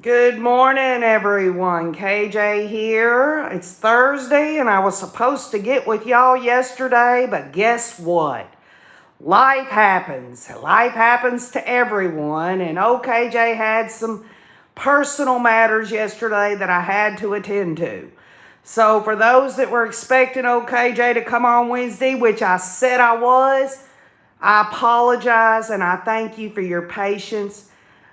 Good morning, everyone. KJ here. It's Thursday, and I was supposed to get with y'all yesterday, but guess what? Life happens. Life happens to everyone, and KJ had some personal matters yesterday that I had to attend to. So for those that were expecting KJ to come on Wednesday, which I said I was, I apologize, and I thank you for your patience.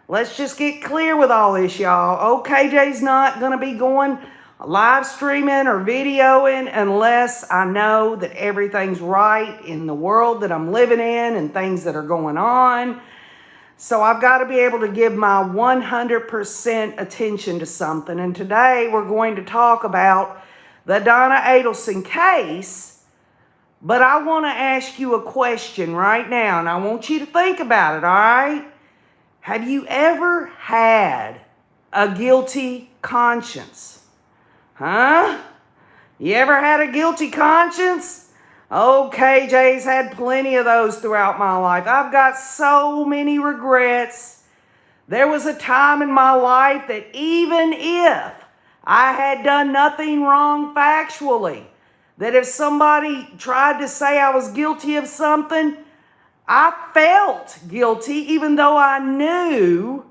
Let's just get clear with all this, y'all. KJ's not going to be going live streaming or videoing unless I know that everything's right in the world that I'm living in and things that are going on. So I've got to be able to give my 100% attention to something. And today we're going to talk about the Donna Adelson case. But I want to ask you a question right now, and I want you to think about it, all right? Have you ever had a guilty conscience? Huh? You ever had a guilty conscience? KJ's had plenty of those throughout my life. I've got so many regrets. There was a time in my life that even if I had done nothing wrong factually, that if somebody tried to say I was guilty of something, I felt guilty even though I knew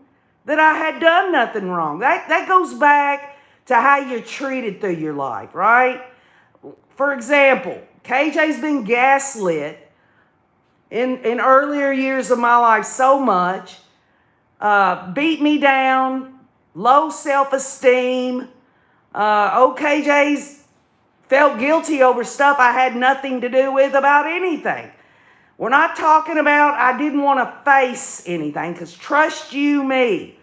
that I had done nothing wrong. That goes back to how you're treated through your life, right? For example, KJ's been gaslit in earlier years of my life so much, beat me down, low self-esteem. KJ's felt guilty over stuff I had nothing to do with about anything. We're not talking about I didn't want to face anything, because trust you me,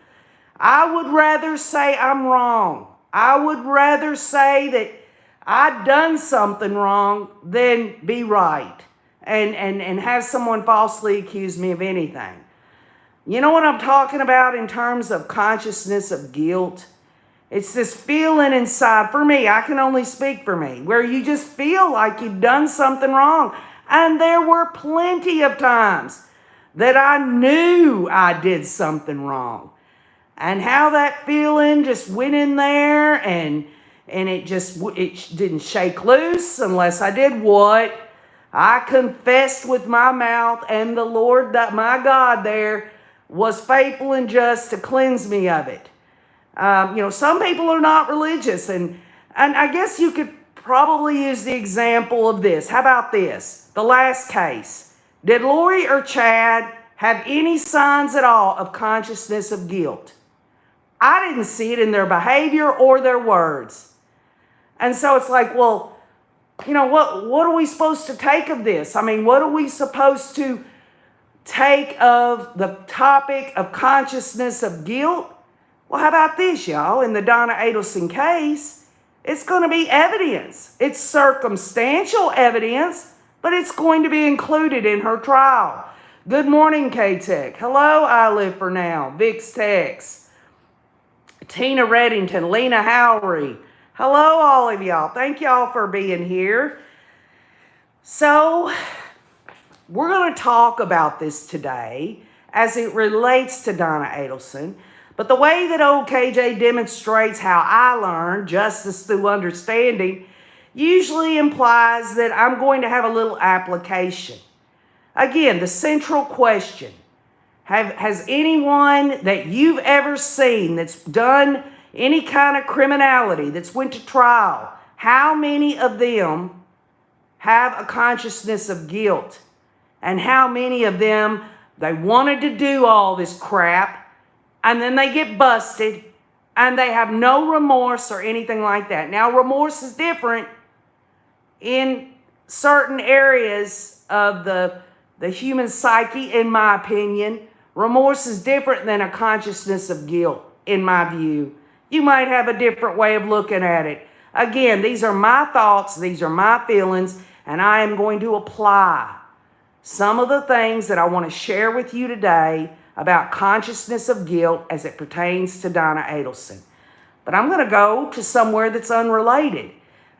I would rather say I'm wrong. I would rather say that I'd done something wrong than be right and have someone falsely accuse me of anything. You know what I'm talking about in terms of consciousness of guilt? It's this feeling inside, for me, I can only speak for me, where you just feel like you've done something wrong. And there were plenty of times that I knew I did something wrong. And how that feeling just went in there and it didn't shake loose unless I did what? I confessed with my mouth, and the Lord, that my God there, was faithful and just to cleanse me of it. Some people are not religious, and I guess you could probably use the example of this. How about this? The last case. Did Lori or Chad have any signs at all of consciousness of guilt? I didn't see it in their behavior or their words. And so it's like, well, what are we supposed to take of this? I mean, what are we supposed to take of the topic of consciousness of guilt? Well, how about this, y'all? In the Donna Adelson case, it's going to be evidence. It's circumstantial evidence, but it's going to be included in her trial. Good morning, K-Tech. Hello, I Live For Now. Vix Tex. Tina Reddington. Lena Howery. Hello, all of y'all. Thank y'all for being here. So, we're going to talk about this today as it relates to Donna Adelson. But the way that old KJ demonstrates how I learn justice through understanding usually implies that I'm going to have a little application. Again, the central question, has anyone that you've ever seen that's done any kind of criminality, that's went to trial, how many of them have a consciousness of guilt? And how many of them, they wanted to do all this crap, and then they get busted, and they have no remorse or anything like that. Now, remorse is different in certain areas of the human psyche, in my opinion. Remorse is different than a consciousness of guilt, in my view. You might have a different way of looking at it. Again, these are my thoughts, these are my feelings, and I am going to apply some of the things that I want to share with you today about consciousness of guilt as it pertains to Donna Adelson. But I'm going to go to somewhere that's unrelated.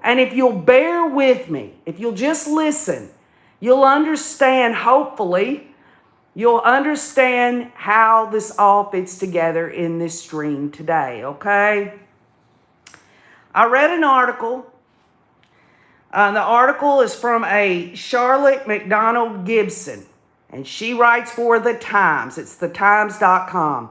And if you'll bear with me, if you'll just listen, you'll understand, hopefully, you'll understand how this all fits together in this stream today, okay? I read an article. The article is from a Charlotte McDonald Gibson, and she writes for The Times. It's thetimes.com.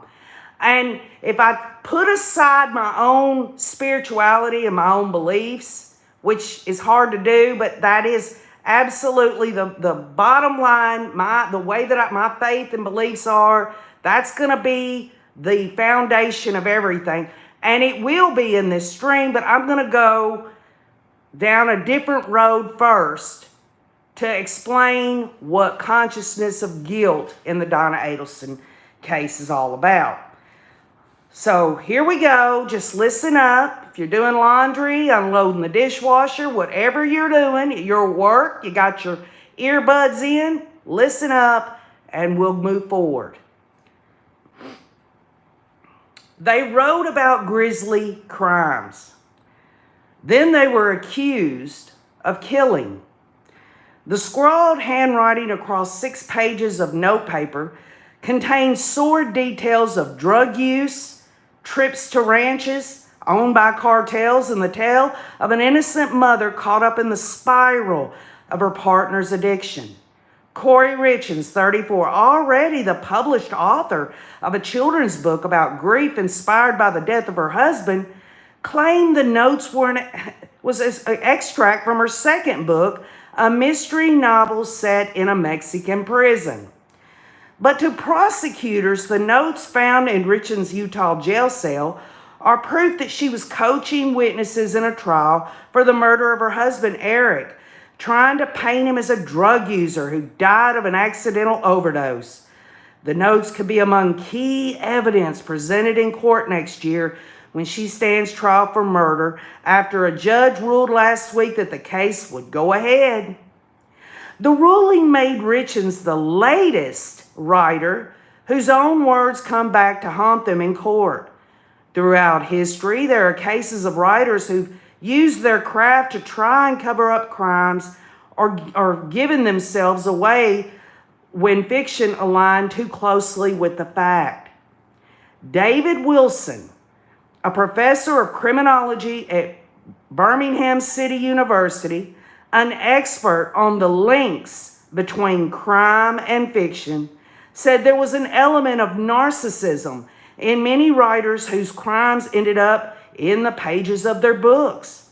And if I put aside my own spirituality and my own beliefs, which is hard to do, but that is absolutely the bottom line, the way that my faith and beliefs are, that's going to be the foundation of everything. And it will be in this stream, but I'm going to go down a different road first to explain what consciousness of guilt in the Donna Adelson case is all about. So here we go. Just listen up. If you're doing laundry, unloading the dishwasher, whatever you're doing, your work, you got your earbuds in, listen up, and we'll move forward. They wrote about grisly crimes. Then they were accused of killing. The scrawled handwriting across 6 pages of notepaper contains sordid details of drug use, trips to ranches owned by cartels, and the tale of an innocent mother caught up in the spiral of her partner's addiction. Corey Richens, 34, already the published author of a children's book about grief inspired by the death of her husband, claimed the notes was an extract from her second book, a mystery novel set in a Mexican prison. But to prosecutors, the notes found in Richens' Utah jail cell are proof that she was coaching witnesses in a trial for the murder of her husband, Eric, trying to paint him as a drug user who died of an accidental overdose. The notes could be among key evidence presented in court next year when she stands trial for murder after a judge ruled last week that the case would go ahead. The ruling made Richens the latest writer whose own words come back to haunt them in court. Throughout history, there are cases of writers who've used their craft to try and cover up crimes or given themselves away when fiction aligned too closely with the fact. David Wilson, a professor of criminology at Birmingham City University, an expert on the links between crime and fiction, said there was an element of narcissism in many writers whose crimes ended up in the pages of their books.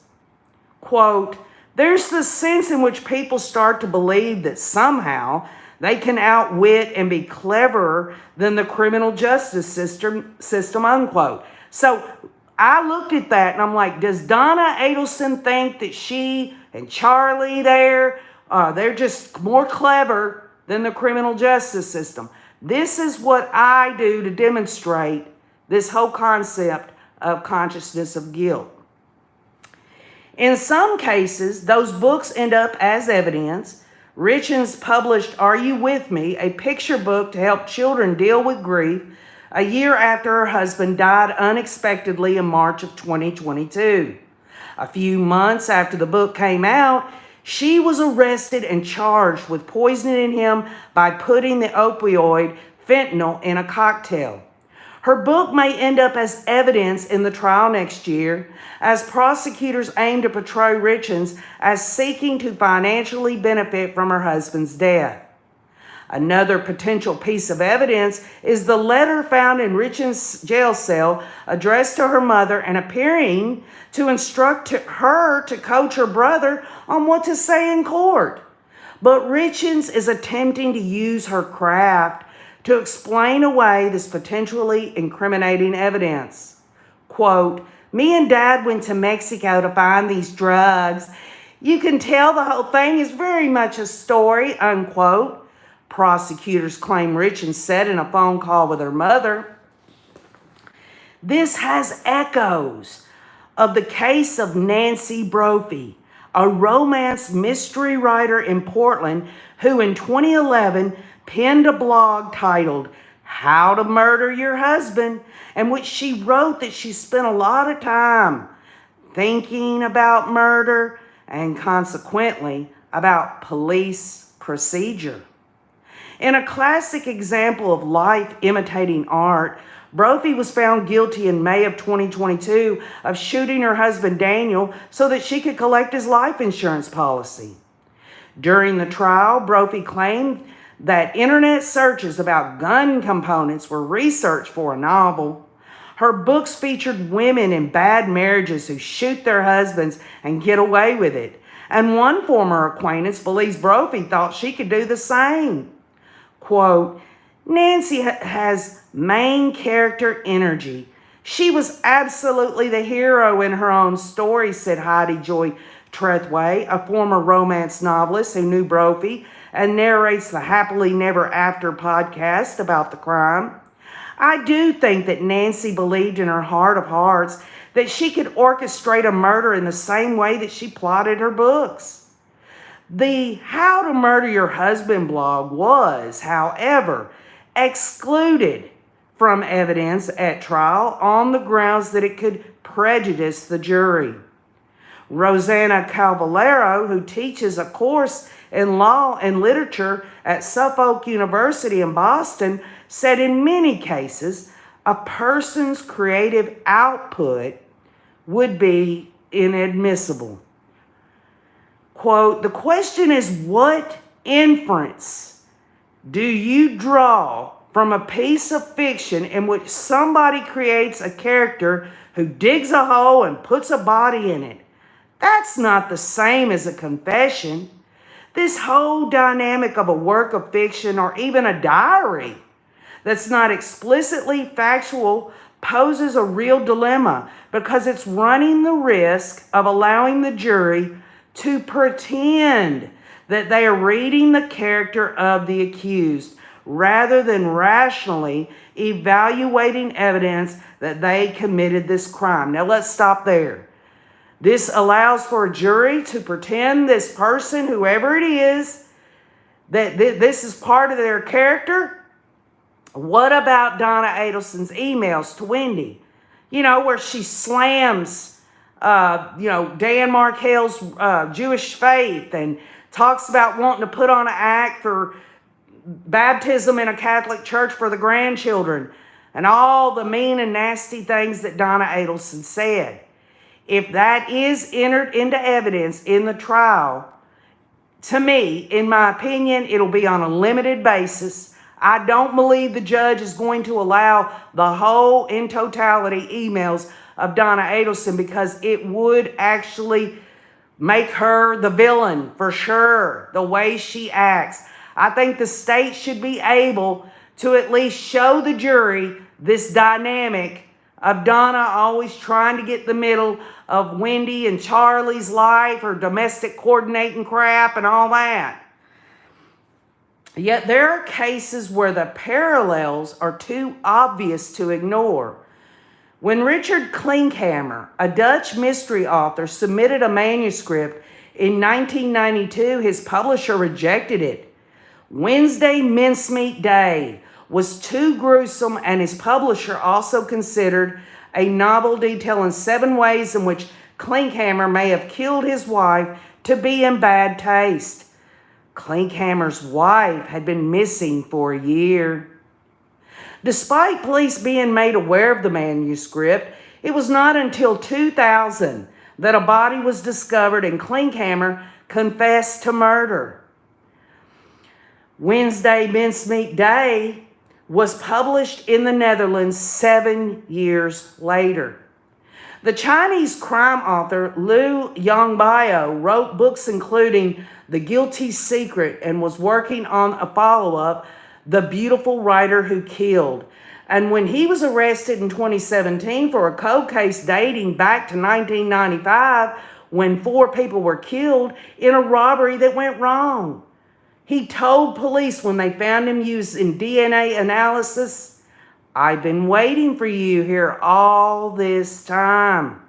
Quote, "There's the sense in which people start to believe that somehow they can outwit and be cleverer than the criminal justice system, unquote." So I looked at that and I'm like, does Donna Adelson think that she and Charlie they're just more clever than the criminal justice system? This is what I do to demonstrate this whole concept of consciousness of guilt. In some cases, those books end up as evidence. Richens published Are You With Me?, a picture book to help children deal with grief, a year after her husband died unexpectedly in March of 2022. A few months after the book came out, she was arrested and charged with poisoning him by putting the opioid fentanyl in a cocktail. Her book may end up as evidence in the trial next year, as prosecutors aim to portray Richens as seeking to financially benefit from her husband's death. Another potential piece of evidence is the letter found in Richens' jail cell addressed to her mother and appearing to instruct her to coach her brother on what to say in court. But Richens is attempting to use her craft to explain away this potentially incriminating evidence. Quote, "Me and Dad went to Mexico to find these drugs. You can tell the whole thing is very much a story," unquote. Prosecutors claim Richens said in a phone call with her mother. This has echoes of the case of Nancy Brophy, a romance mystery writer in Portland who in 2011 penned a blog titled How to Murder Your Husband, in which she wrote that she spent a lot of time thinking about murder and consequently about police procedure. In a classic example of life imitating art, Brophy was found guilty in May of 2022 of shooting her husband Daniel so that she could collect his life insurance policy. During the trial, Brophy claimed that internet searches about gun components were research for a novel. Her books featured women in bad marriages who shoot their husbands and get away with it. And one former acquaintance believes Brophy thought she could do the same. Quote, Nancy has main character energy. She was absolutely the hero in her own story, said Heidi Joy Trethway, a former romance novelist who knew Brophy and narrates the Happily Never After podcast about the crime. I do think that Nancy believed in her heart of hearts that she could orchestrate a murder in the same way that she plotted her books. The How to Murder Your Husband blog was, however, excluded from evidence at trial on the grounds that it could prejudice the jury. Rosanna Calvalero, who teaches a course in law and literature at Suffolk University in Boston, said in many cases, a person's creative output would be inadmissible. Quote, the question is, what inference do you draw from a piece of fiction in which somebody creates a character who digs a hole and puts a body in it? That's not the same as a confession. This whole dynamic of a work of fiction or even a diary that's not explicitly factual poses a real dilemma because it's running the risk of allowing the jury to pretend that they are reading the character of the accused rather than rationally evaluating evidence that they committed this crime. Now let's stop there. This allows for a jury to pretend this person, whoever it is, that this is part of their character. What about Donna Adelson's emails to Wendy? You know, where she slams, Dan Markell's Jewish faith and talks about wanting to put on an act for baptism in a Catholic church for the grandchildren and all the mean and nasty things that Donna Adelson said. If that is entered into evidence in the trial, to me, in my opinion, it'll be on a limited basis. I don't believe the judge is going to allow the whole, in totality, emails of Donna Adelson because it would actually make her the villain for sure, the way she acts. I think the state should be able to at least show the jury this dynamic of Donna always trying to get the middle of Wendy and Charlie's life, or domestic coordinating crap and all that. Yet there are cases where the parallels are too obvious to ignore. When Richard Klinkhammer, a Dutch mystery author, submitted a manuscript in 1992, his publisher rejected it. Wednesday Mincemeat Day was too gruesome, and his publisher also considered a novel detailing 7 ways in which Klinkhammer may have killed his wife to be in bad taste. Klinkhammer's wife had been missing for a year. Despite police being made aware of the manuscript, it was not until 2000 that a body was discovered and Klinkhammer confessed to murder. Wednesday Mincemeat Day was published in the Netherlands 7 years later. The Chinese crime author Liu Yongbao wrote books including The Guilty Secret and was working on a follow-up, The Beautiful Writer Who Killed. And when he was arrested in 2017 for a cold case dating back to 1995, when 4 people were killed in a robbery that went wrong, he told police when they found him using DNA analysis, "I've been waiting for you here all this time."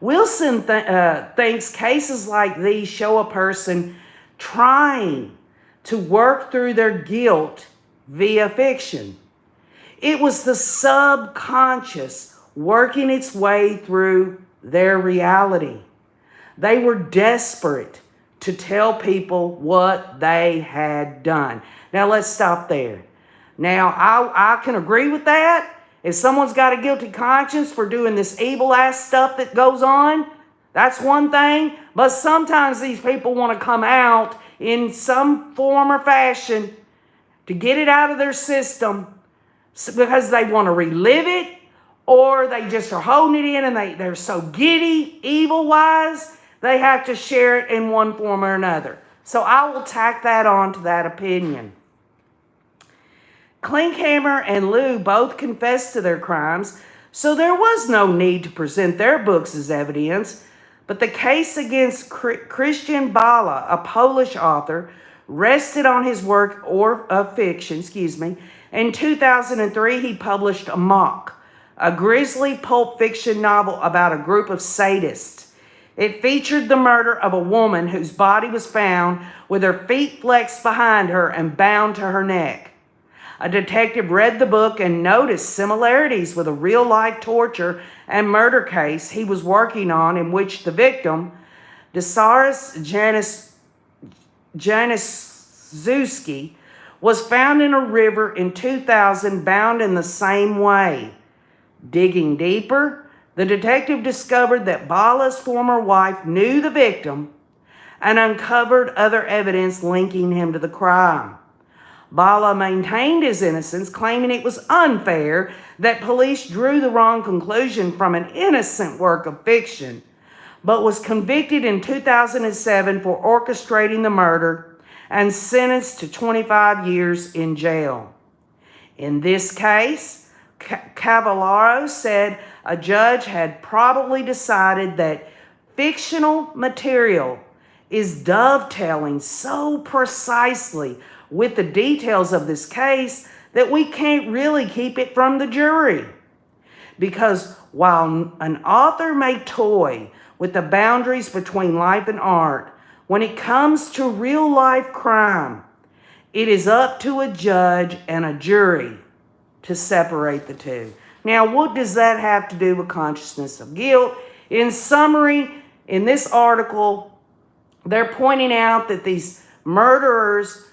Wilson thinks cases like these show a person trying to work through their guilt via fiction. It was the subconscious working its way through their reality. They were desperate to tell people what they had done. Now let's stop there. Now I can agree with that. If someone's got a guilty conscience for doing this evil ass stuff that goes on, that's one thing. But sometimes these people want to come out in some form or fashion to get it out of their system because they want to relive it, or they just are holding it in and they're so giddy, evil-wise, they have to share it in one form or another. So I will tack that on to that opinion. Klinkhammer and Liu both confessed to their crimes, so there was no need to present their books as evidence, but the case against Christian Bala, a Polish author, rested on his work of fiction. In 2003, he published Amok, a grisly pulp fiction novel about a group of sadists. It featured the murder of a woman whose body was found with her feet flexed behind her and bound to her neck. A detective read the book and noticed similarities with a real-life torture and murder case he was working on, in which the victim, Desaris Januszewski, was found in a river in 2000, bound in the same way. Digging deeper, the detective discovered that Bala's former wife knew the victim and uncovered other evidence linking him to the crime. Bala maintained his innocence, claiming it was unfair that police drew the wrong conclusion from an innocent work of fiction, but was convicted in 2007 for orchestrating the murder and sentenced to 25 years in jail. In this case, Cavallaro said a judge had probably decided that fictional material is dovetailing so precisely with the details of this case that we can't really keep it from the jury. Because while an author may toy with the boundaries between life and art, when it comes to real-life crime, it is up to a judge and a jury to separate the two. Now, what does that have to do with consciousness of guilt? In summary, in this article, they're pointing out that these murderers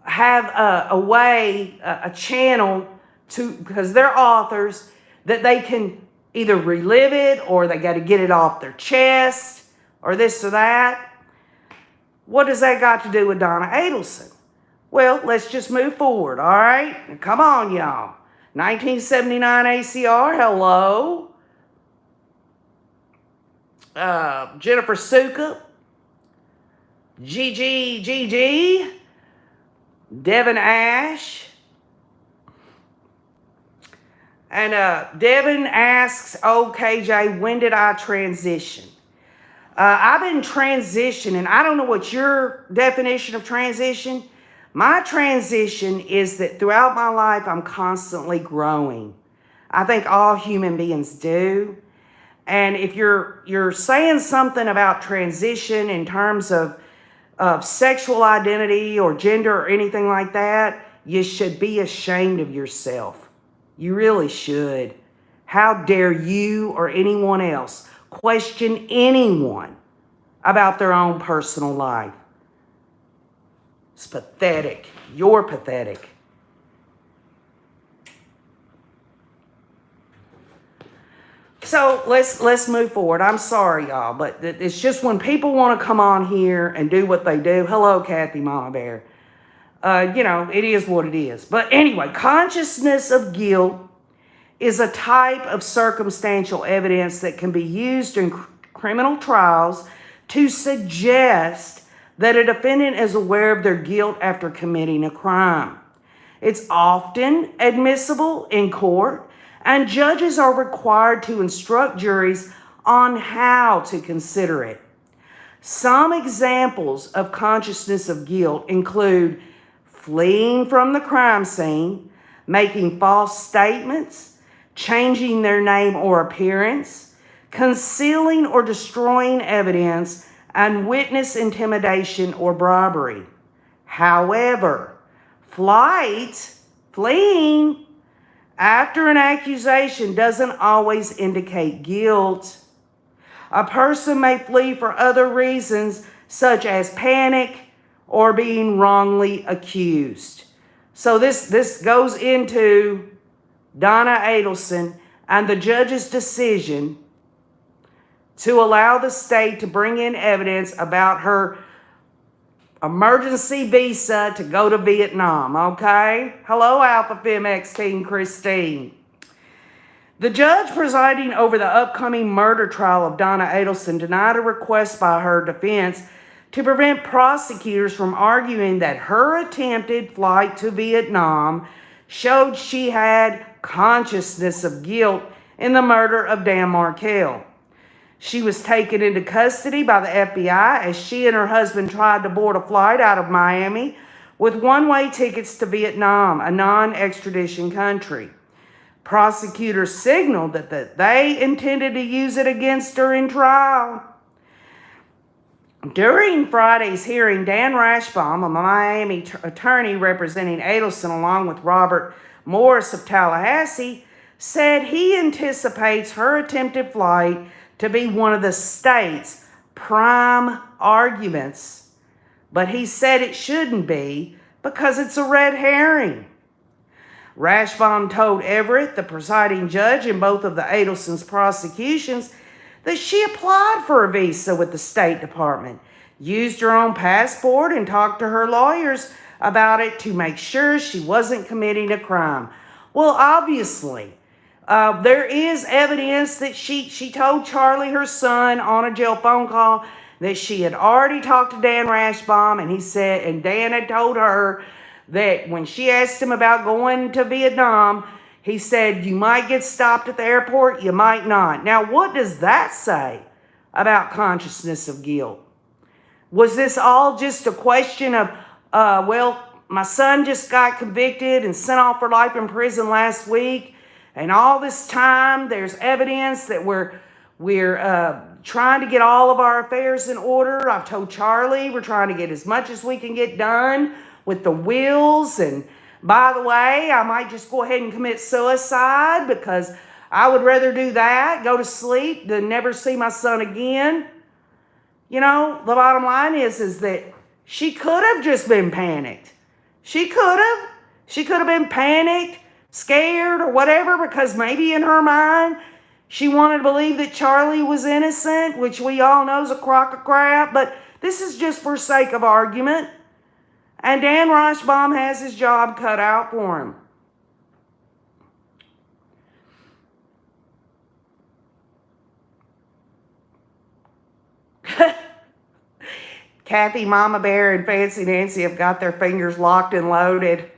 have a channel to, because they're authors, that they can either relive it or they got to get it off their chest or this or that. What does that got to do with Donna Adelson? Well, let's just move forward, all right? Come on, y'all. 1979 ACR, hello. Jennifer Suka, Gigi, Devin Ash. And Devin asks, oh, KJ, when did I transition? I've been transitioning. I don't know what your definition of transition. My transition is that throughout my life, I'm constantly growing. I think all human beings do. And if you're saying something about transition in terms of sexual identity or gender or anything like that, you should be ashamed of yourself. You really should. How dare you or anyone else question anyone about their own personal life? It's pathetic. You're pathetic. So let's move forward. I'm sorry, y'all, but it's just when people want to come on here and do what they do. Hello, Kathy Mama Bear. It is what it is. But anyway, consciousness of guilt is a type of circumstantial evidence that can be used in criminal trials to suggest that a defendant is aware of their guilt after committing a crime. It's often admissible in court, and judges are required to instruct juries on how to consider it. Some examples of consciousness of guilt include fleeing from the crime scene, making false statements, changing their name or appearance, concealing or destroying evidence, and witness intimidation or bribery. However, fleeing after an accusation doesn't always indicate guilt. A person may flee for other reasons, such as panic or being wrongly accused. So this goes into Donna Adelson and the judge's decision to allow the state to bring in evidence about her emergency visa to go to Vietnam, okay? Hello, Alpha Fem X Team Christine. The judge presiding over the upcoming murder trial of Donna Adelson denied a request by her defense to prevent prosecutors from arguing that her attempted flight to Vietnam showed she had consciousness of guilt in the murder of Dan Markell. She was taken into custody by the FBI as she and her husband tried to board a flight out of Miami with one-way tickets to Vietnam, a non-extradition country. Prosecutors signaled that they intended to use it against her in trial. During Friday's hearing, Dan Rashbaum, a Miami attorney representing Adelson along with Robert Morris of Tallahassee, said he anticipates her attempted flight to be one of the state's prime arguments, but he said it shouldn't be because it's a red herring. Rashbaum told Everett, the presiding judge in both of the Adelson's prosecutions, that she applied for a visa with the State Department, used her own passport, and talked to her lawyers about it to make sure she wasn't committing a crime. Well, obviously, there is evidence that she told Charlie, her son, on a jail phone call that she had already talked to Dan Rashbaum, and Dan had told her that when she asked him about going to Vietnam, he said, you might get stopped at the airport, you might not. Now, what does that say about consciousness of guilt? Was this all just a question of, well, my son just got convicted and sent off for life in prison last week, and all this time there's evidence that we're trying to get all of our affairs in order. I've told Charlie we're trying to get as much as we can get done with the wills, and by the way, I might just go ahead and commit suicide because I would rather do that, go to sleep, than never see my son again. You know, the bottom line is that she could have just been panicked. She could have been panicked, scared, or whatever, because maybe in her mind she wanted to believe that Charlie was innocent, which we all know is a crock of crap, but this is just for sake of argument. And Dan Rashbaum has his job cut out for him. Kathy, Mama Bear, and Fancy Nancy have got their fingers locked and loaded.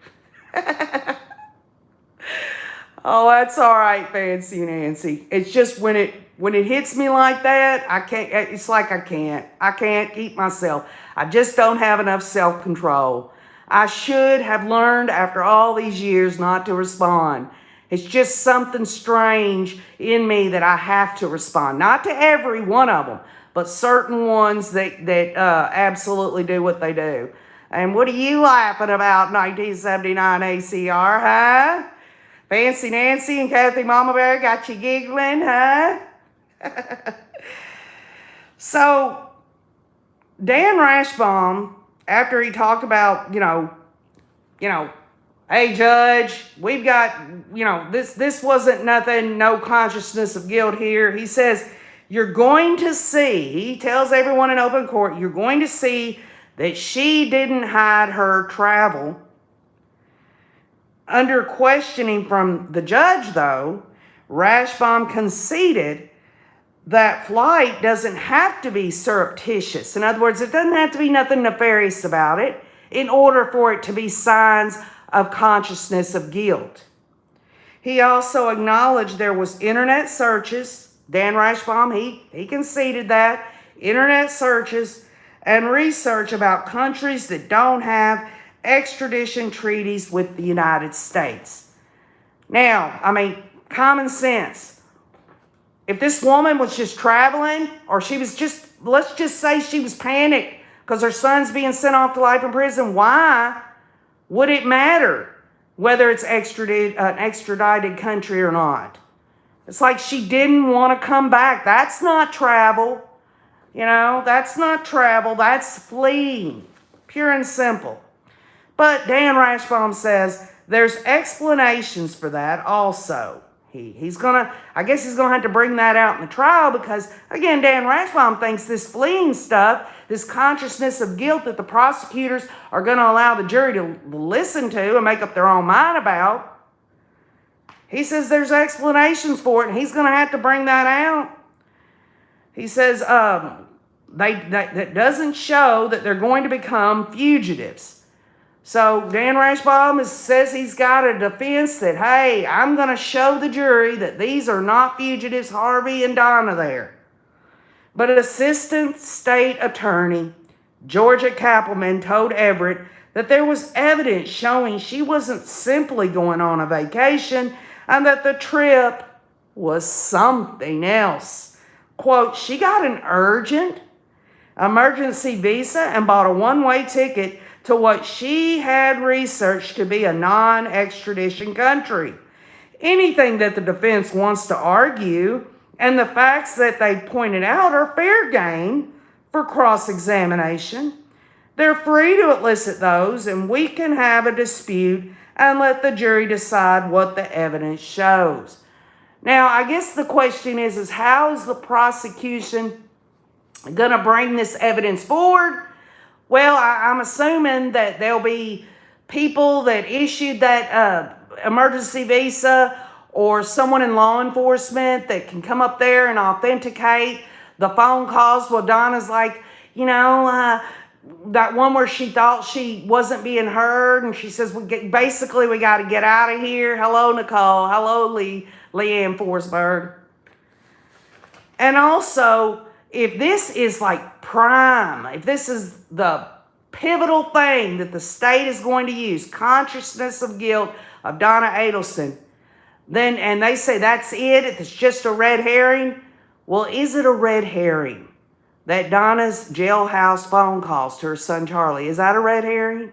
Oh, that's all right, Fancy Nancy. It's just when it hits me like that, I can't. It's like I can't keep myself. I just don't have enough self-control. I should have learned after all these years not to respond. It's just something strange in me that I have to respond. Not to every one of them, but certain ones that absolutely do what they do. And what are you laughing about, 1979 ACR, huh? Fancy Nancy and Kathy Mama Bear got you giggling, huh? So, Dan Rashbaum, after he talked about, hey, Judge, we've got, this wasn't nothing, no consciousness of guilt here. He says, you're going to see, he tells everyone in open court, you're going to see that she didn't hide her travel. Under questioning from the judge, though, Rashbaum conceded that flight doesn't have to be surreptitious. In other words, it doesn't have to be nothing nefarious about it in order for it to be signs of consciousness of guilt. He also acknowledged there was internet searches. Dan Rashbaum, he conceded that. Internet searches and research about countries that don't have extradition treaties with the United States. Now, I mean, common sense. If this woman was just traveling, or she was just, let's just say she was panicked because her son's being sent off to life in prison, why would it matter whether it's an extradited country or not? It's like she didn't want to come back. That's not travel. That's not travel. That's fleeing. Pure and simple. But Dan Rashbaum says there's explanations for that also. He's gonna, I guess he's gonna have to bring that out in the trial because, again, Dan Rashbaum thinks this fleeing stuff, this consciousness of guilt that the prosecutors are gonna allow the jury to listen to and make up their own mind about, he says there's explanations for it, and he's gonna have to bring that out. He says that doesn't show that they're going to become fugitives. So Dan Rashbaum says he's got a defense that, hey, I'm going to show the jury that these are not fugitives, Harvey and Donna there. But Assistant State Attorney Georgia Kappelman told Everett that there was evidence showing she wasn't simply going on a vacation and that the trip was something else. Quote, she got an urgent emergency visa and bought a one-way ticket to what she had researched to be a non-extradition country. Anything that the defense wants to argue and the facts that they pointed out are fair game for cross-examination. They're free to elicit those, and we can have a dispute and let the jury decide what the evidence shows. Now, I guess the question is how is the prosecution going to bring this evidence forward? Well, I'm assuming that there'll be people that issued that emergency visa or someone in law enforcement that can come up there and authenticate the phone calls. Well, Donna's like, that one where she thought she wasn't being heard, and she says, basically, we got to get out of here. Hello, Nicole. Hello, Leanne Forsberg. And also, if this is like prime, if this is the pivotal thing that the state is going to use, consciousness of guilt of Donna Adelson, then, and they say that's it, it's just a red herring. Well, is it a red herring that Donna's jailhouse phone calls to her son Charlie, is that a red herring?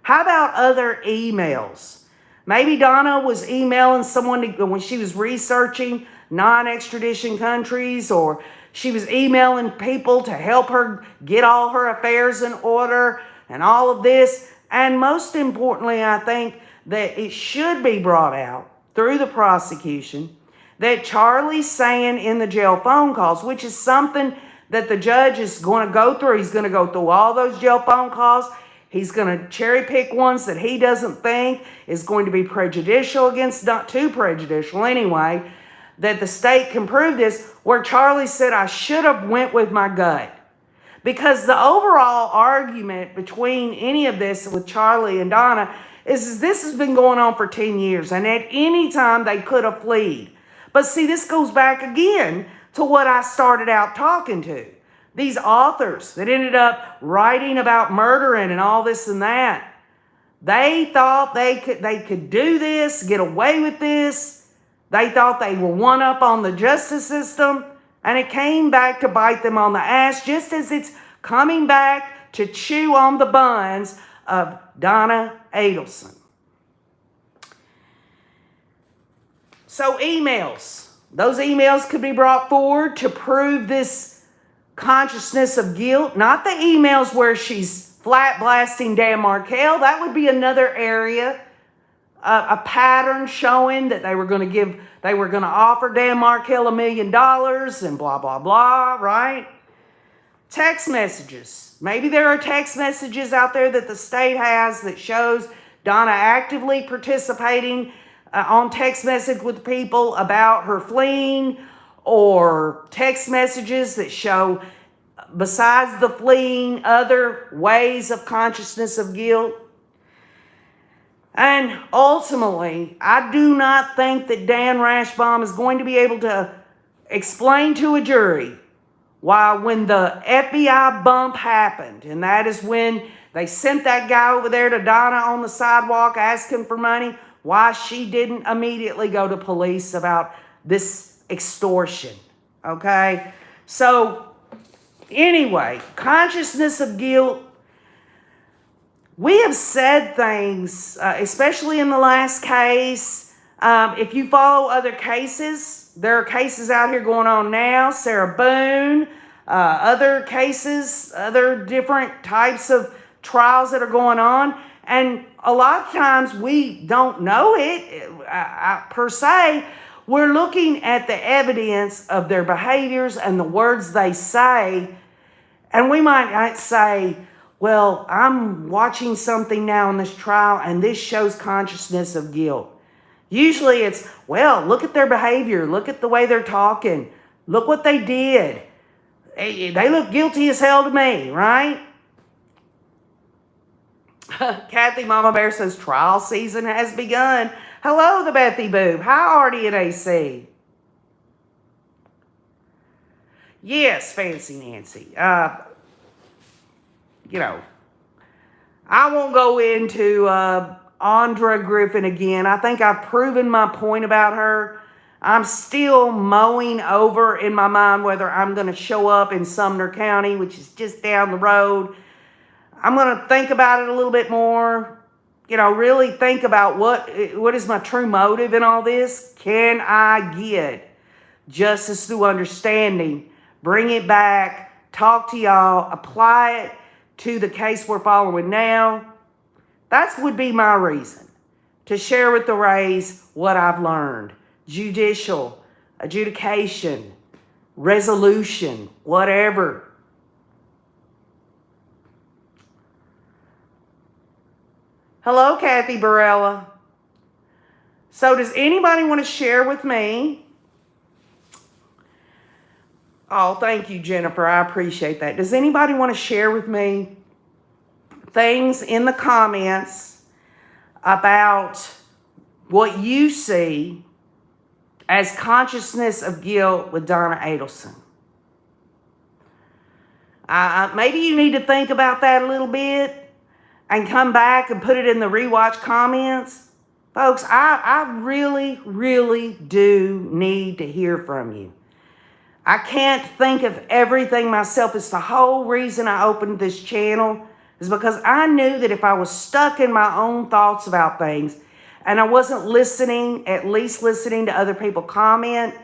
How about other emails? Maybe Donna was emailing someone when she was researching non-extradition countries, or she was emailing people to help her get all her affairs in order and all of this. And most importantly, I think that it should be brought out through the prosecution that Charlie's saying in the jail phone calls, which is something that the judge is going to go through. He's going to go through all those jail phone calls. He's going to cherry pick ones that he doesn't think is going to be prejudicial against, not too prejudicial anyway, that the state can prove this, where Charlie said, I should have went with my gut. Because the overall argument between any of this with Charlie and Donna is this has been going on for 10 years, and at any time they could have fled. But see, this goes back again to what I started out talking to. These authors that ended up writing about murdering and all this and that. They thought they could do this, get away with this. They thought they were one up on the justice system, and it came back to bite them on the ass, just as it's coming back to chew on the buns of Donna Adelson. So emails. Those emails could be brought forward to prove this consciousness of guilt. Not the emails where she's flat blasting Dan Markell. That would be another area. A pattern showing that they were going to offer Dan Markell $1 million and blah, blah, blah, right? Text messages. Maybe there are text messages out there that the state has that shows Donna actively participating on text message with people about her fleeing, or text messages that show, besides the fleeing, other ways of consciousness of guilt. And ultimately, I do not think that Dan Rashbaum is going to be able to explain to a jury why, when the FBI bump happened, and that is when they sent that guy over there to Donna on the sidewalk asking for money, why she didn't immediately go to police about this extortion, okay? So, anyway, consciousness of guilt. We have said things, especially in the last case. If you follow other cases, there are cases out here going on now. Sarah Boone, other cases, other different types of trials that are going on. And a lot of times we don't know it per se. We're looking at the evidence of their behaviors and the words they say. And we might say, well, I'm watching something now in this trial and this shows consciousness of guilt. Usually it's, well, look at their behavior. Look at the way they're talking. Look what they did. They look guilty as hell to me, right? Kathy Mama Bear says, trial season has begun. Hello, the Bethy Boob. How are you at AC? Yes, Fancy Nancy. You know, I won't go into Andra Griffin again. I think I've proven my point about her. I'm still mowing over in my mind whether I'm going to show up in Sumner County, which is just down the road. I'm going to think about it a little bit more. You know, really think about what is my true motive in all this. Can I get justice through understanding? Bring it back, talk to y'all, apply it to the case we're following now. That would be my reason to share with the Rays what I've learned. Judicial, adjudication, resolution, whatever. Hello, Kathy Barella. So does anybody want to share with me? Oh, thank you, Jennifer. I appreciate that. Does anybody want to share with me things in the comments about what you see as consciousness of guilt with Donna Adelson? Maybe you need to think about that a little bit and come back and put it in the rewatch comments. Folks, I really, really do need to hear from you. I can't think of everything myself. It's the whole reason I opened this channel is because I knew that if I was stuck in my own thoughts about things and I wasn't listening, at least listening to other people comment,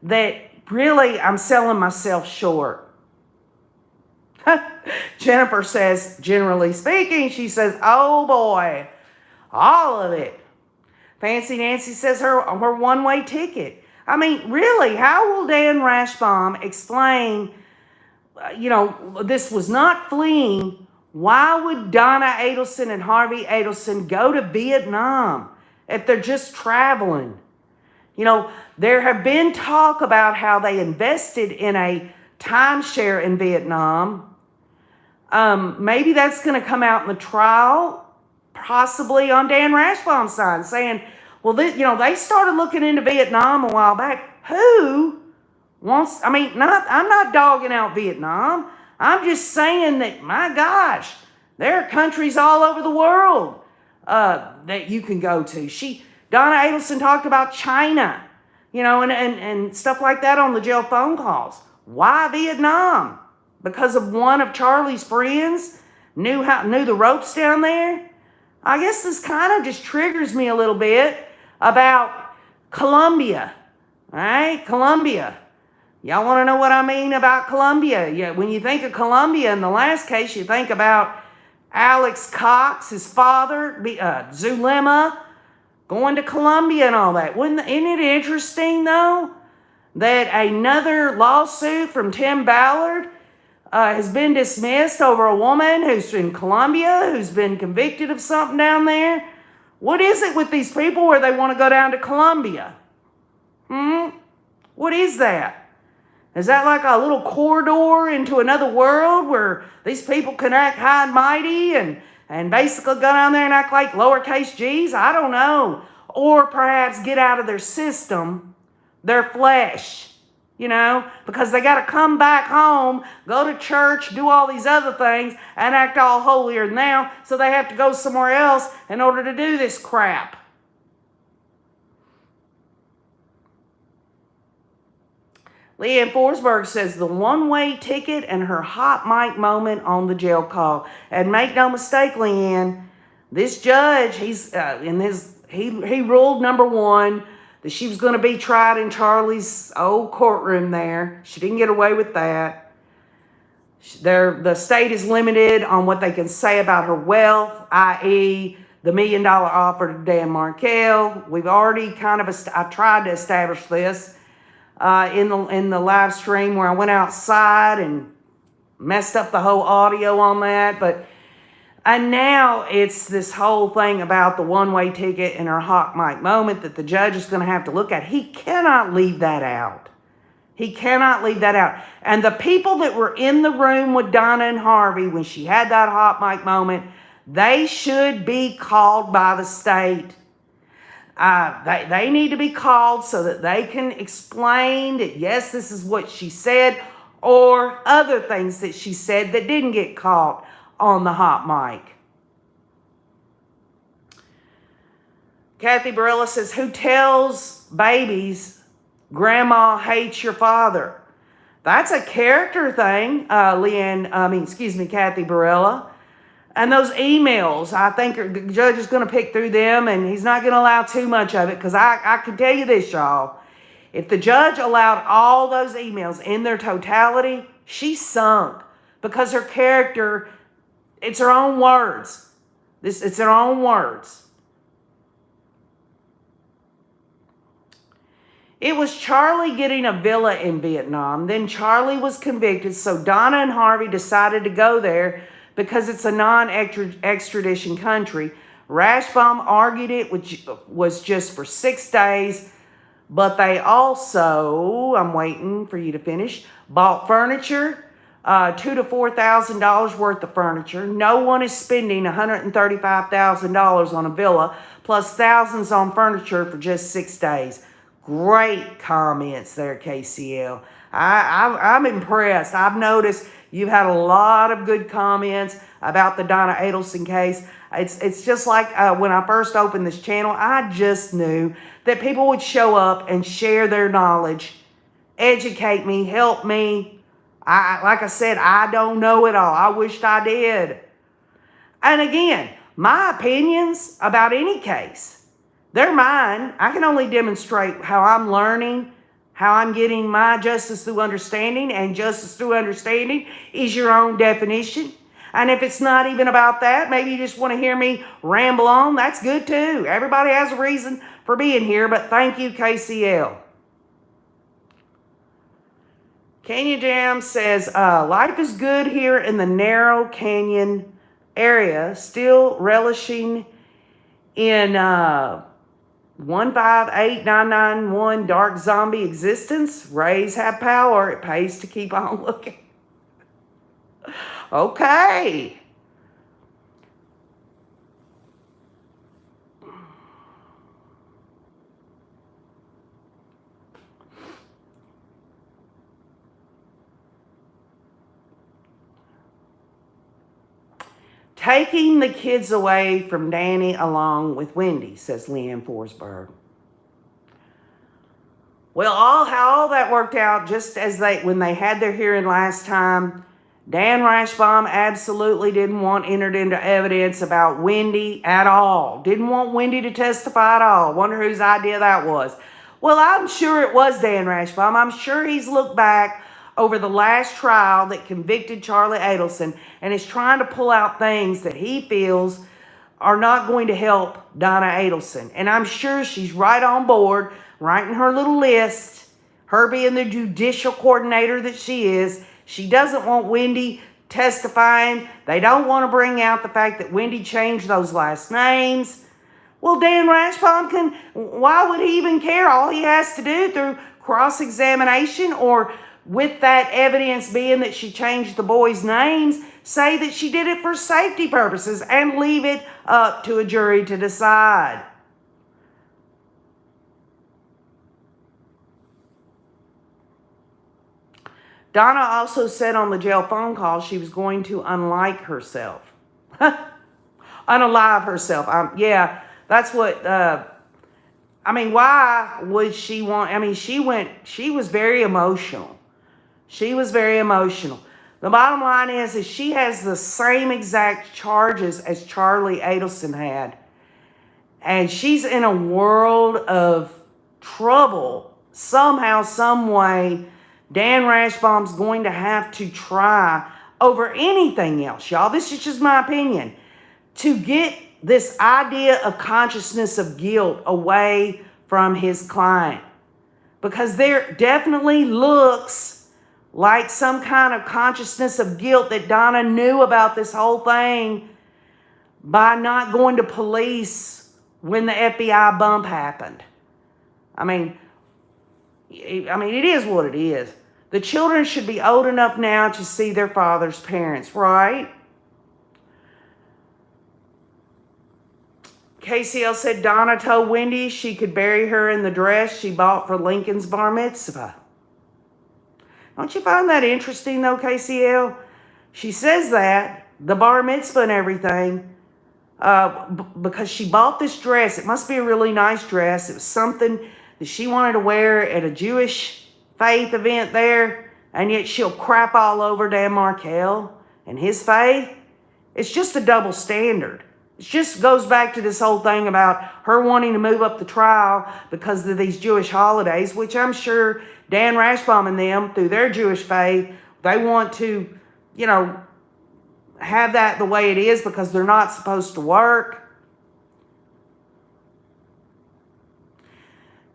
that really I'm selling myself short. Jennifer says, generally speaking, she says, oh boy, all of it. Fancy Nancy says her one-way ticket. I mean, really, how will Dan Rashbaum explain, this was not fleeing? Why would Donna Adelson and Harvey Adelson go to Vietnam if they're just traveling? There have been talk about how they invested in a timeshare in Vietnam. Maybe that's going to come out in the trial, possibly on Dan Rashbaum's side, saying, well, they started looking into Vietnam a while back. Who wants, I'm not dogging out Vietnam. I'm just saying that, my gosh, there are countries all over the world that you can go to. Donna Adelson talked about China, and stuff like that on the jail phone calls. Why Vietnam? Because of one of Charlie's friends knew the ropes down there? I guess this kind of just triggers me a little bit about Colombia, all right? Colombia. Y'all want to know what I mean about Colombia? Yeah, when you think of Colombia in the last case, you think about Alex Cox, his father, Zulema, going to Colombia and all that. Isn't it interesting, though, that another lawsuit from Tim Ballard has been dismissed over a woman who's in Colombia, who's been convicted of something down there? What is it with these people where they want to go down to Colombia? What is that? Is that like a little corridor into another world where these people can act high and mighty and basically go down there and act like lowercase g's? I don't know. Or perhaps get out of their system, their flesh, because they got to come back home, go to church, do all these other things, and act all holier than thou, so they have to go somewhere else in order to do this crap. Leanne Forsberg says the one-way ticket and her hot mic moment on the jail call. And make no mistake, Leanne, this judge, he ruled, number one, that she was going to be tried in Charlie's old courtroom there. She didn't get away with that. The state is limited on what they can say about her wealth, i.e., the $1 million offer to Dan Markel. We've already I tried to establish this in the live stream where I went outside and messed up the whole audio on that. And now it's this whole thing about the one-way ticket and her hot mic moment that the judge is going to have to look at. He cannot leave that out. He cannot leave that out. And the people that were in the room with Donna and Harvey when she had that hot mic moment, they should be called by the state. They need to be called so that they can explain that, yes, this is what she said, or other things that she said that didn't get caught on the hot mic. Kathy Barilla says, who tells babies grandma hates your father? That's a character thing, Kathy Barilla. And those emails, I think the judge is going to pick through them, and he's not going to allow too much of it, because I can tell you this, y'all. If the judge allowed all those emails in their totality, she's sunk, because her character, it's her own words. It's her own words. It was Charlie getting a villa in Vietnam. Then Charlie was convicted, so Donna and Harvey decided to go there because it's a non-extradition country. Rashbaum argued it was just for 6 days, but they also, I'm waiting for you to finish, bought furniture, $2,000 to $4,000 worth of furniture. No one is spending $135,000 on a villa, plus thousands on furniture for just 6 days. Great comments there, KCL. I'm impressed. I've noticed you've had a lot of good comments about the Donna Adelson case. It's just like when I first opened this channel, I just knew that people would show up and share their knowledge, educate me, help me. Like I said, I don't know it all. I wished I did. And again, my opinions about any case, they're mine. I can only demonstrate how I'm learning, how I'm getting my justice through understanding, and justice through understanding is your own definition. And if it's not even about that, maybe you just want to hear me ramble on, that's good too. Everybody has a reason for being here, but thank you, KCL. Canyon Jam says, life is good here in the narrow canyon area, still relishing in 158991 dark zombie existence. Rays have power. It pays to keep on looking. Okay. Taking the kids away from Danny along with Wendy, says Leanne Forsberg. Well, how all that worked out, just as when they had their hearing last time, Dan Rashbaum absolutely didn't want entered into evidence about Wendy at all. Didn't want Wendy to testify at all. Wonder whose idea that was. Well, I'm sure it was Dan Rashbaum. I'm sure he's looked back over the last trial that convicted Charlie Adelson and is trying to pull out things that he feels are not going to help Donna Adelson. And I'm sure she's right on board, writing her little list, her being the judicial coordinator that she is. She doesn't want Wendy testifying. They don't want to bring out the fact that Wendy changed those last names. Well, Dan Rashbaum why would he even care? All he has to do through cross-examination, or with that evidence being that she changed the boys' names, say that she did it for safety purposes and leave it up to a jury to decide. Donna also said on the jail phone call she was going to unlike herself. Unalive herself. Yeah, that's what, why would she want, she was very emotional. She was very emotional. The bottom line is she has the same exact charges as Charlie Adelson had. And she's in a world of trouble. Somehow, some way, Dan Rashbaum's going to have to try over anything else, y'all. This is just my opinion. To get this idea of consciousness of guilt away from his client. Because there definitely looks like some kind of consciousness of guilt that Donna knew about this whole thing by not going to police when the FBI bump happened. I mean, it is what it is. The children should be old enough now to see their father's parents, right? KCL said Donna told Wendy she could bury her in the dress she bought for Lincoln's bar mitzvah. Don't you find that interesting, though, KCL? She says that, the bar mitzvah and everything, because she bought this dress. It must be a really nice dress. It was something that she wanted to wear at a Jewish faith event there, and yet she'll crap all over Dan Markel and his faith. It's just a double standard. It just goes back to this whole thing about her wanting to move up the trial because of these Jewish holidays, which I'm sure Dan Rashbaum and them, through their Jewish faith, they want to, have that the way it is because they're not supposed to work.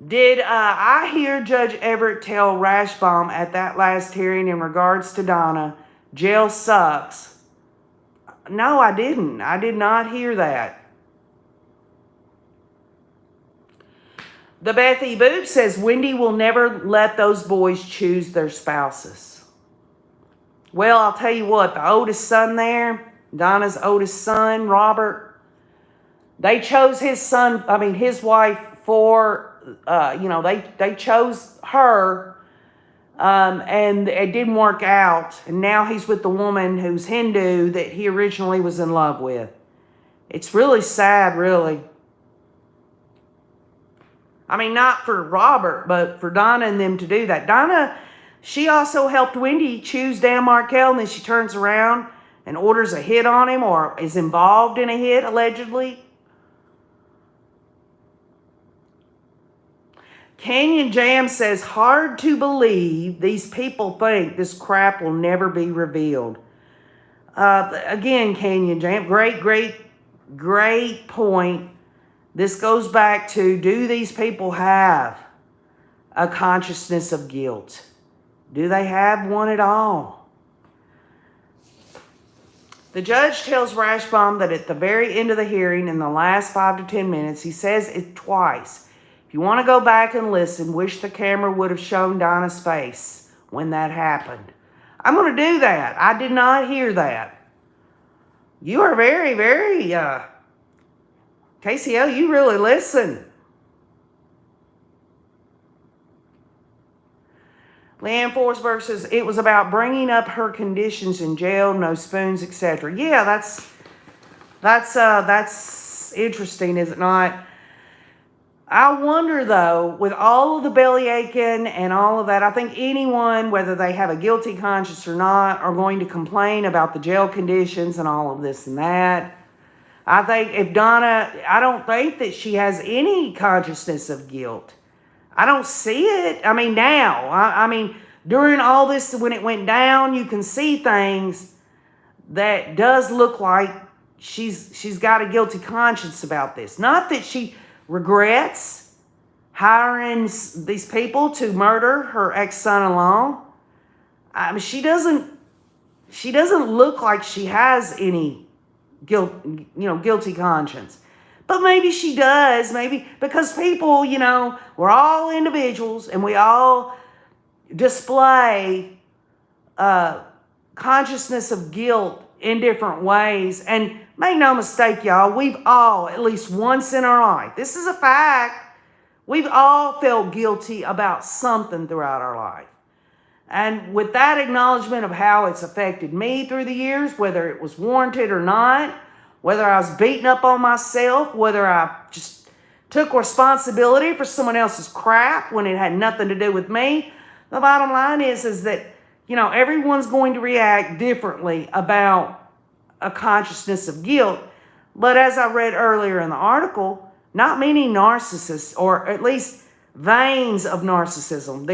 Did I hear Judge Everett tell Rashbaum at that last hearing in regards to Donna, jail sucks? No, I didn't. I did not hear that. The Bethy Boop says Wendy will never let those boys choose their spouses. Well, I'll tell you what, the oldest son there, Donna's oldest son, Robert, they chose his wife for, they chose her. And it didn't work out. And now he's with the woman who's Hindu that he originally was in love with. It's really sad, really. Not for Robert, but for Donna and them to do that. Donna, she also helped Wendy choose Dan Markel, and then she turns around and orders a hit on him or is involved in a hit, allegedly. Canyon Jam says, hard to believe these people think this crap will never be revealed. Again, Canyon Jam, great point. This goes back to, do these people have a consciousness of guilt? Do they have one at all? The judge tells Rashbaum that at the very end of the hearing, in the last 5 to 10 minutes, he says it twice. If you want to go back and listen, wish the camera would have shown Donna's face when that happened. I'm going to do that. I did not hear that. You are very, very, KCL, you really listen. Leanne Forsberg says, it was about bringing up her conditions in jail, no spoons, etc. Yeah, that's interesting, is it not? I wonder, though, with all of the belly aching and all of that, I think anyone, whether they have a guilty conscience or not, are going to complain about the jail conditions and all of this and that. I think if Donna, I don't think that she has any consciousness of guilt. I don't see it. Now, during all this, when it went down, you can see things that does look like she's got a guilty conscience about this. Not that she regrets hiring these people to murder her ex-son-in-law. She doesn't look like she has any guilty conscience. But maybe she does, maybe because people, we're all individuals and we all display consciousness of guilt in different ways. And make no mistake, y'all, we've all, at least once in our life, this is a fact, we've all felt guilty about something throughout our life. And with that acknowledgement of how it's affected me through the years, whether it was warranted or not, whether I was beating up on myself, whether I just took responsibility for someone else's crap when it had nothing to do with me, the bottom line is that, everyone's going to react differently about a consciousness of guilt. But as I read earlier in the article, not many narcissists, or at least veins of narcissism.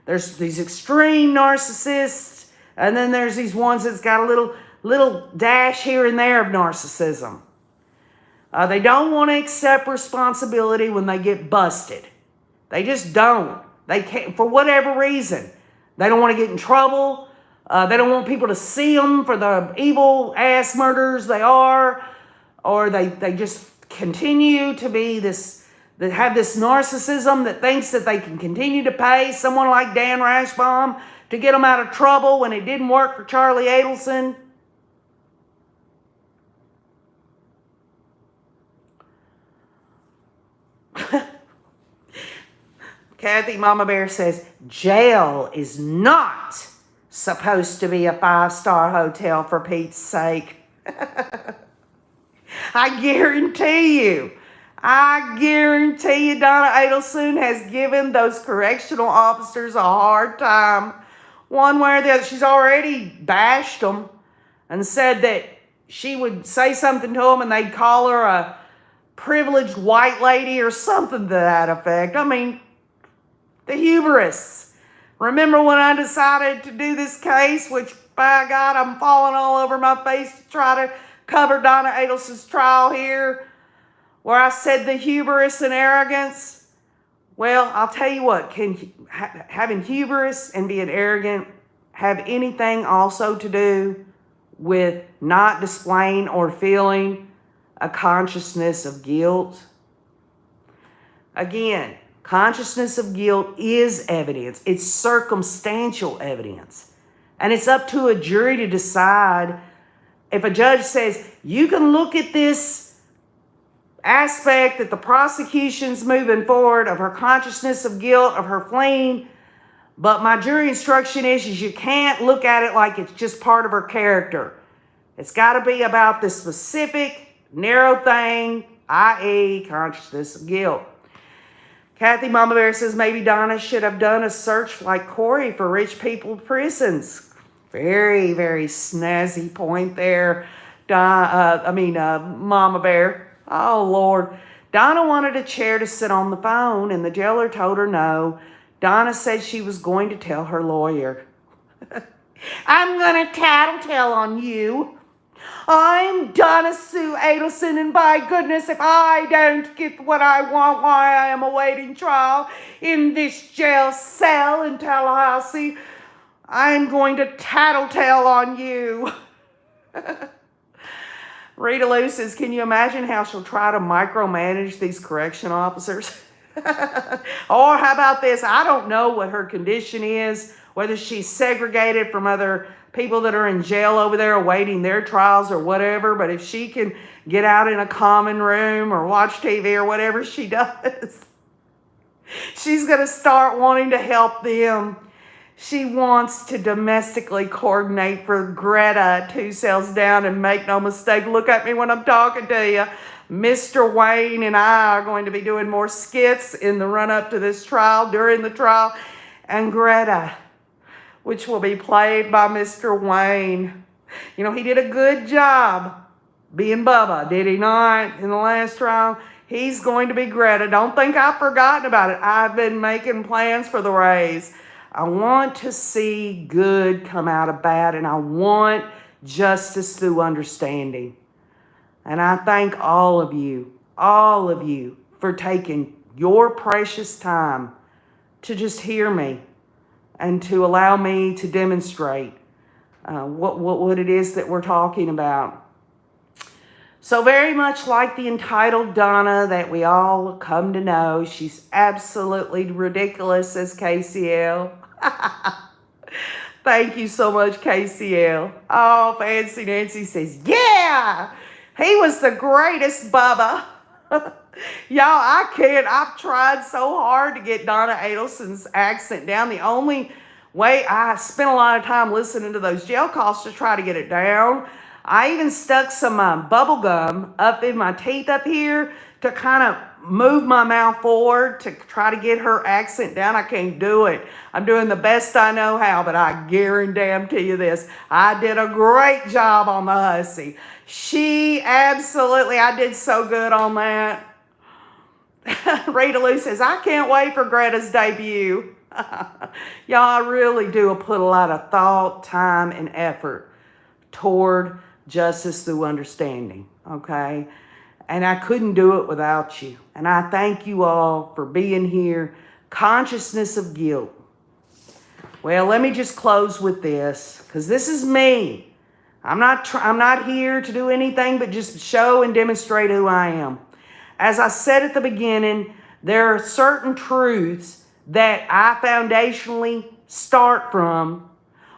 There's these extreme narcissists And then there's these ones that's got a little dash here and there of narcissism. They don't want to accept responsibility when they get busted. They just don't. They can't, for whatever reason. They don't want to get in trouble. They don't want people to see them for the evil ass murderers they are. Or they just continue to be this, that have this narcissism that thinks that they can continue to pay someone like Dan Rashbaum to get them out of trouble when it didn't work for Charlie Adelson. Kathy Mama Bear says, jail is not supposed to be a 5-star hotel, for Pete's sake. I guarantee you, Donna Adelson has given those correctional officers a hard time. One way or the other. She's already bashed them and said that she would say something to them and they'd call her a privileged white lady or something to that effect. I mean, the hubris. Remember when I decided to do this case, which, by God, I'm falling all over my face to try to cover Donna Adelson's trial here, where I said the hubris and arrogance? Well, I'll tell you what, can having hubris and being arrogant have anything also to do with not displaying or feeling a consciousness of guilt? Again, consciousness of guilt is evidence. It's circumstantial evidence. And it's up to a jury to decide. If a judge says, you can look at this aspect that the prosecution's moving forward of her consciousness of guilt, of her fleeing, but my jury instruction is you can't look at it like it's just part of her character. It's got to be about the specific, narrow thing, i.e. consciousness of guilt. Kathy Mama Bear says maybe Donna should have done a search like Corey for rich people prisons. Very, very snazzy point there, Mama Bear. Oh, Lord. Donna wanted a chair to sit on the phone, and the jailer told her no. Donna said she was going to tell her lawyer. I'm going to tattletale on you. I'm Donna Sue Adelson, and by goodness, if I don't get what I want while I am awaiting trial in this jail cell in Tallahassee, I'm going to tattletale on you. Rita Lou says, can you imagine how she'll try to micromanage these correction officers? Or how about this? I don't know what her condition is, whether she's segregated from other people that are in jail over there awaiting their trials or whatever. But if she can get out in a common room or watch TV or whatever she does, she's going to start wanting to help them. She wants to domestically coordinate for Greta 2 cells down, and make no mistake, look at me when I'm talking to you. Mr. Wayne and I are going to be doing more skits in the run-up to this trial, during the trial. And Greta, which will be played by Mr. Wayne. You know, he did a good job being Bubba, did he not, in the last trial? He's going to be Greta. Don't think I've forgotten about it. I've been making plans for the Rays. I want to see good come out of bad, and I want justice through understanding. And I thank all of you, for taking your precious time to just hear me and to allow me to demonstrate what it is that we're talking about. So very much like the entitled Donna that we all come to know, she's absolutely ridiculous as KCL. Thank you so much, KCL. Oh, Fancy Nancy says, yeah, he was the greatest, Bubba. Y'all, I can't. I've tried so hard to get Donna Adelson's accent down. The only way, I spent a lot of time listening to those jail calls to try to get it down. I even stuck some bubble gum up in my teeth up here to kind of move my mouth forward to try to get her accent down. I can't do it. I'm doing the best I know how, but I guarantee you this. I did a great job on the hussy. I did so good on that. Rita Lou says, I can't wait for Greta's debut. Y'all, I really do put a lot of thought, time, and effort toward justice through understanding, okay? And I couldn't do it without you. And I thank you all for being here. Consciousness of guilt. Well, let me just close with this, because this is me. I'm not here to do anything but just show and demonstrate who I am. As I said at the beginning, there are certain truths that I foundationally start from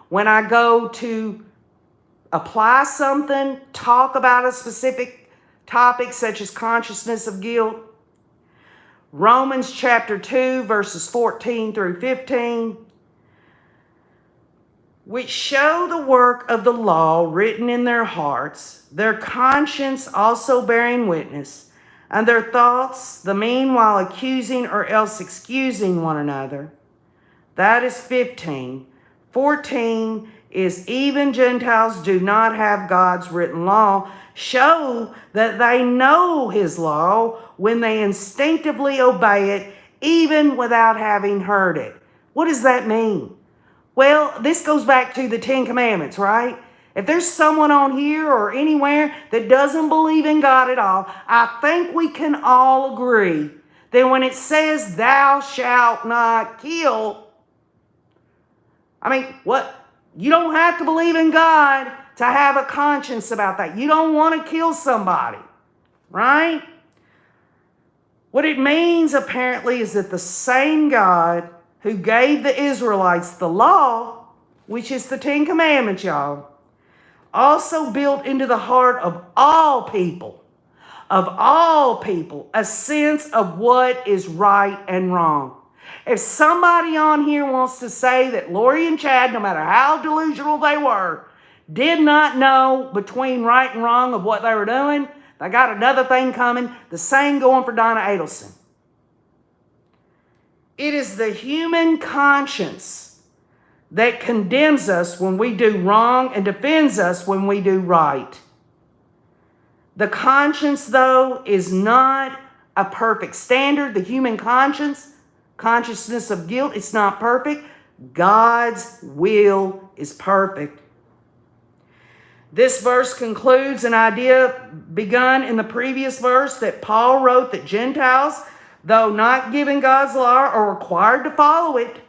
when I go to apply something, talk about a specific topic such as consciousness of guilt. Romans chapter 2, verses 14 through 15, which show the work of the law written in their hearts, their conscience also bearing witness, and their thoughts the meanwhile accusing or else excusing one another. That is 15. 14 is even Gentiles do not have God's written law, show that they know his law when they instinctively obey it, even without having heard it. What does that mean? Well, this goes back to the 10 Commandments, right? If there's someone on here or anywhere that doesn't believe in God at all, I think we can all agree that when it says thou shalt not kill, I mean, what? You don't have to believe in God to have a conscience about that. You don't want to kill somebody, right? What it means apparently is that the same God who gave the Israelites the law, which is the 10 Commandments, y'all, also built into the heart of all people, a sense of what is right and wrong. If somebody on here wants to say that Lori and Chad, no matter how delusional they were, did not know between right and wrong of what they were doing, they got another thing coming. The same going for Donna Adelson. It is the human conscience that condemns us when we do wrong and defends us when we do right. The conscience, though, is not a perfect standard. The human conscience, consciousness of guilt, it's not perfect. God's will is perfect. This verse concludes an idea begun in the previous verse that Paul wrote that Gentiles, though not given God's law, are required to follow it,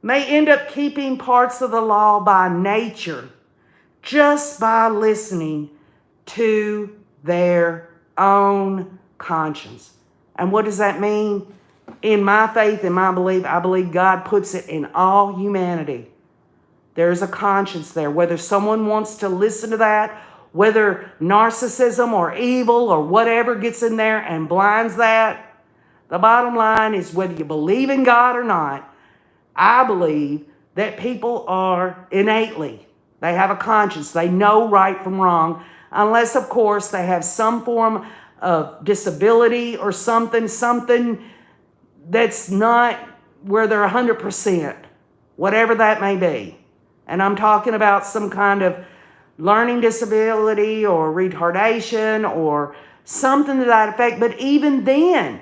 may end up keeping parts of the law by nature, just by listening to their own conscience. And what does that mean? In my faith, in my belief, I believe God puts it in all humanity. There's a conscience there. Whether someone wants to listen to that, whether narcissism or evil or whatever gets in there and blinds that, the bottom line is whether you believe in God or not, I believe that people are innately, they have a conscience. They know right from wrong, unless, of course, they have some form of disability or something that's not where they're 100%, whatever that may be. And I'm talking about some kind of learning disability or retardation or something to that effect. But even then,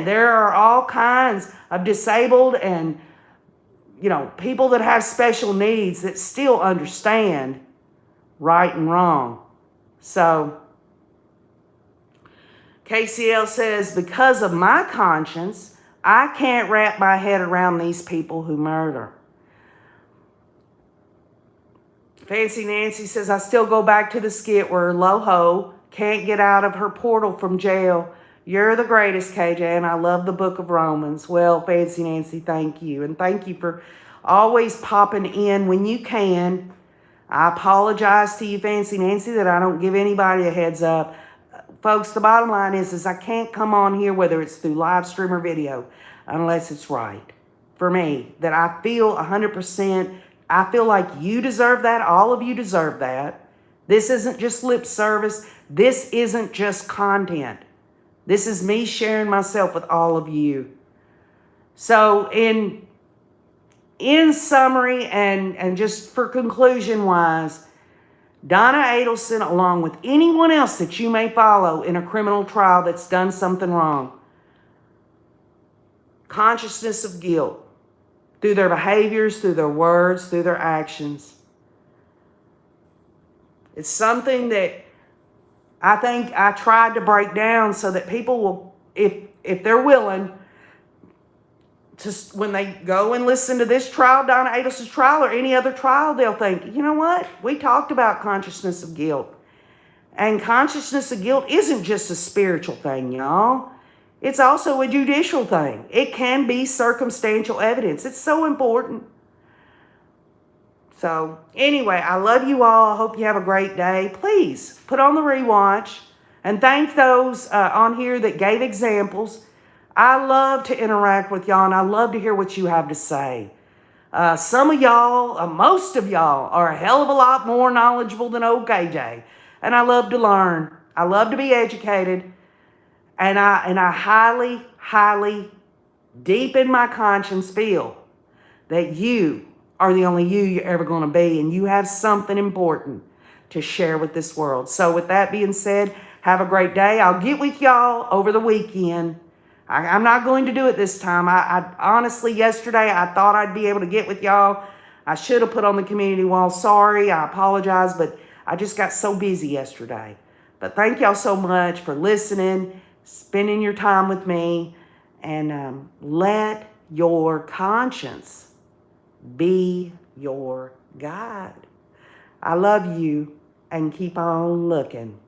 there are all kinds of disabled and, people that have special needs that still understand right and wrong. So, KCL says, because of my conscience, I can't wrap my head around these people who murder. Fancy Nancy says, I still go back to the skit where Loho can't get out of her portal from jail. You're the greatest, KJ, and I love the book of Romans. Well, Fancy Nancy, thank you. And thank you for always popping in when you can. I apologize to you, Fancy Nancy, that I don't give anybody a heads up. Folks, the bottom line is I can't come on here, whether it's through live stream or video, unless it's right. For me, that I feel 100%, I feel like you deserve that. All of you deserve that. This isn't just lip service. This isn't just content. This is me sharing myself with all of you. So in summary and just for conclusion wise, Donna Adelson, along with anyone else that you may follow in a criminal trial that's done something wrong, consciousness of guilt through their behaviors, through their words, through their actions. It's something that I think I tried to break down so that people will, if they're willing, when they go and listen to this trial, Donna Adelson's trial, or any other trial, they'll think, you know what? We talked about consciousness of guilt. And consciousness of guilt isn't just a spiritual thing, y'all. It's also a judicial thing. It can be circumstantial evidence. It's so important. So anyway, I love you all. I hope you have a great day. Please put on the rewatch and thank those on here that gave examples. I love to interact with y'all, and I love to hear what you have to say. Some of y'all, most of y'all, are a hell of a lot more knowledgeable than old KJ. And I love to learn. I love to be educated. And I highly, highly, deep in my conscience feel that you are the only you're ever going to be. And you have something important to share with this world. So with that being said, have a great day. I'll get with y'all over the weekend. I'm not going to do it this time. I honestly, yesterday, I thought I'd be able to get with y'all. I should have put on the community wall. Sorry, I apologize, but I just got so busy yesterday. But thank y'all so much for listening, spending your time with me, and let your conscience be your guide. I love you, and keep on looking.